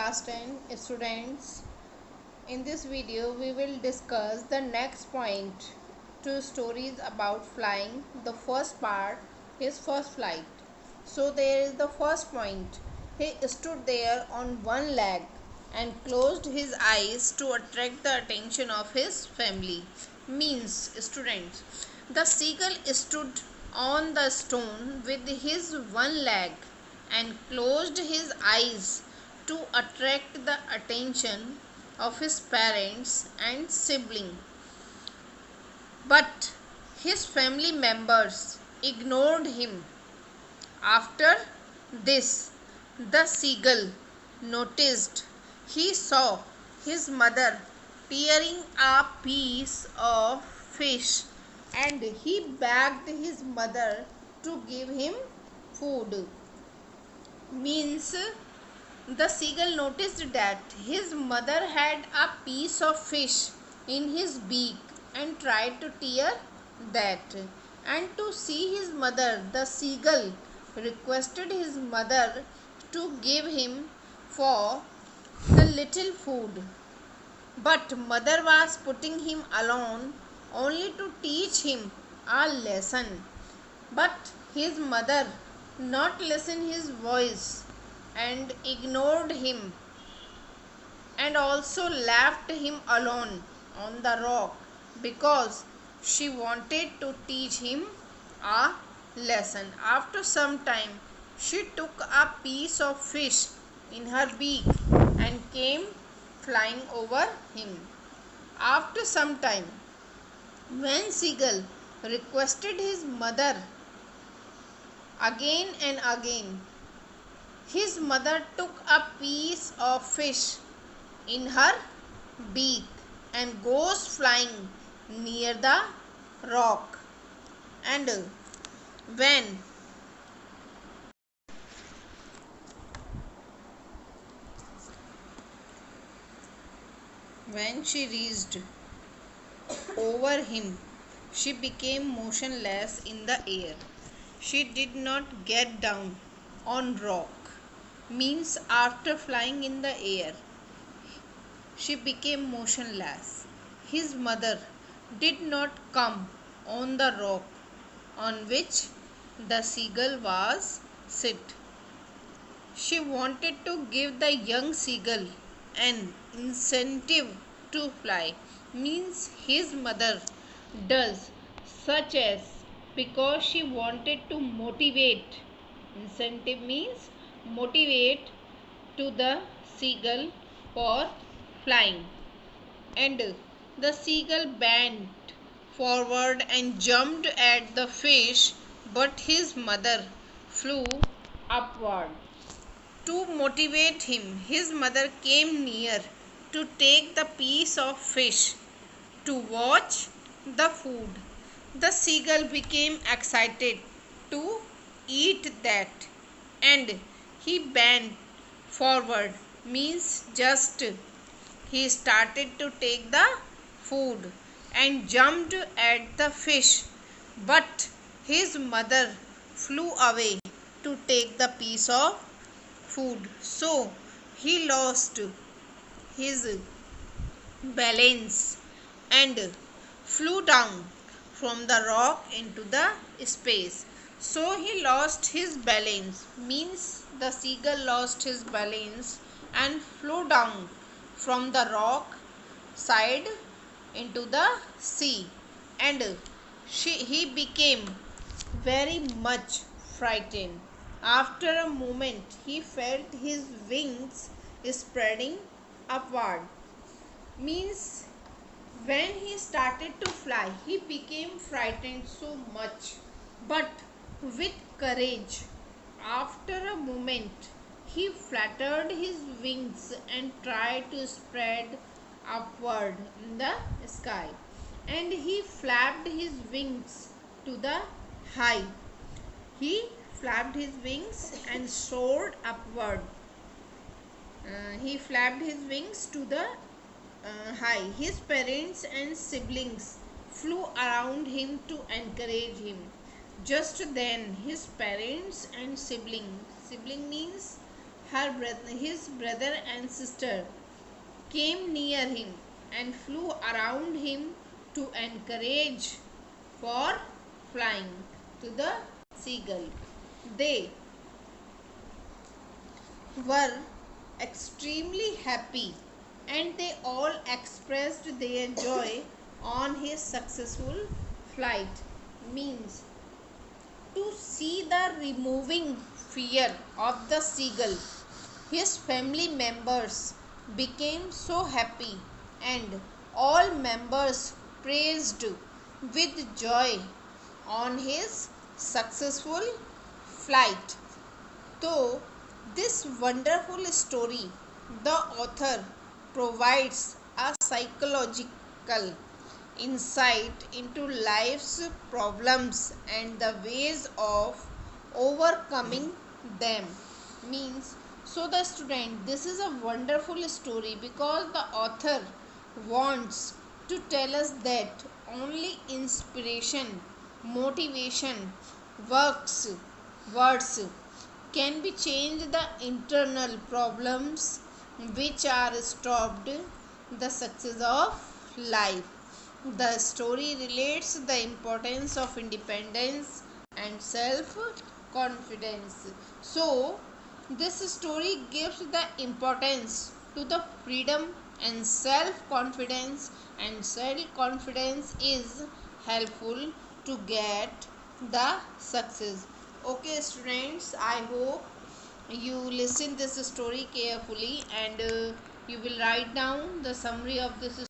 class 10 students. In this video we will discuss the next point, two stories about flying. The first part is first flight. So there is the first point. He stood there on one leg and closed his eyes to attract the attention of his family. Means, students, the seagull stood on the stone with his one leg and closed his eyes to attract the attention of his parents and siblings. But his family members ignored him. After this, the seagull noticed he saw his mother tearing a piece of fish, and he begged his mother to give him food. Means, the seagull noticed that his mother had a piece of fish in his beak and tried to tear that. And to see his mother, the seagull requested his mother to give him for the little food. But mother was putting him alone only to teach him a lesson. But his mother not listened his voice and ignored him, and also left him alone on the rock because she wanted to teach him a lesson. After some time, she took a piece of fish in her beak and came flying over him. After some time, when seagull requested his mother again and again, his mother took a piece of fish in her beak and goes flying near the rock. And when she reached over him, she became motionless in the air. She did not get down on rock. Means, after flying in the air, she became motionless. His mother did not come on the rock on which the seagull was sit. She wanted to give the young seagull an incentive to fly. Means, his mother does such as because she wanted to motivate. Incentive means motivate to the seagull for flying. And the seagull bent forward and jumped at the fish, but his mother flew upward. To motivate him, his mother came near to take the piece of fish to watch the food. The seagull became excited to eat that, and he bent forward. Means, just he started to take the food and jumped at the fish, but his mother flew away to take the piece of food. So he lost his balance and flew down from the rock into the space. So he lost his balance. Means, the seagull lost his balance and flew down from the rock side into the sea, and he became very much frightened. After a moment, he felt his wings spreading upward. Means, when he started to fly, he became frightened so much, but with courage. After a moment, he fluttered his wings and tried to spread upward in the sky, and he flapped his wings to the high. He flapped his wings and soared upward. He flapped his wings to the high. His parents and siblings flew around him to encourage him. Just then his parents and sibling means his brother and sister came near him and flew around him to encourage for flying to the seagull. They were extremely happy and they all expressed their joy on his successful flight. Means to see the removing fear of the seagull, his family members became so happy and all members praised with joy on his successful flight. Though this wonderful story, the author provides a psychological insight into life's problems and the ways of overcoming them. Means, so the student, this is a wonderful story because the author wants to tell us that only inspiration, motivation, works, words can be changed the internal problems which are stopped the success of life. The story relates the importance of independence and self confidence. So this story gives the importance to the freedom and self confidence, and self confidence is helpful to get the success. Okay students, I hope you listen this story carefully and you will write down the summary of this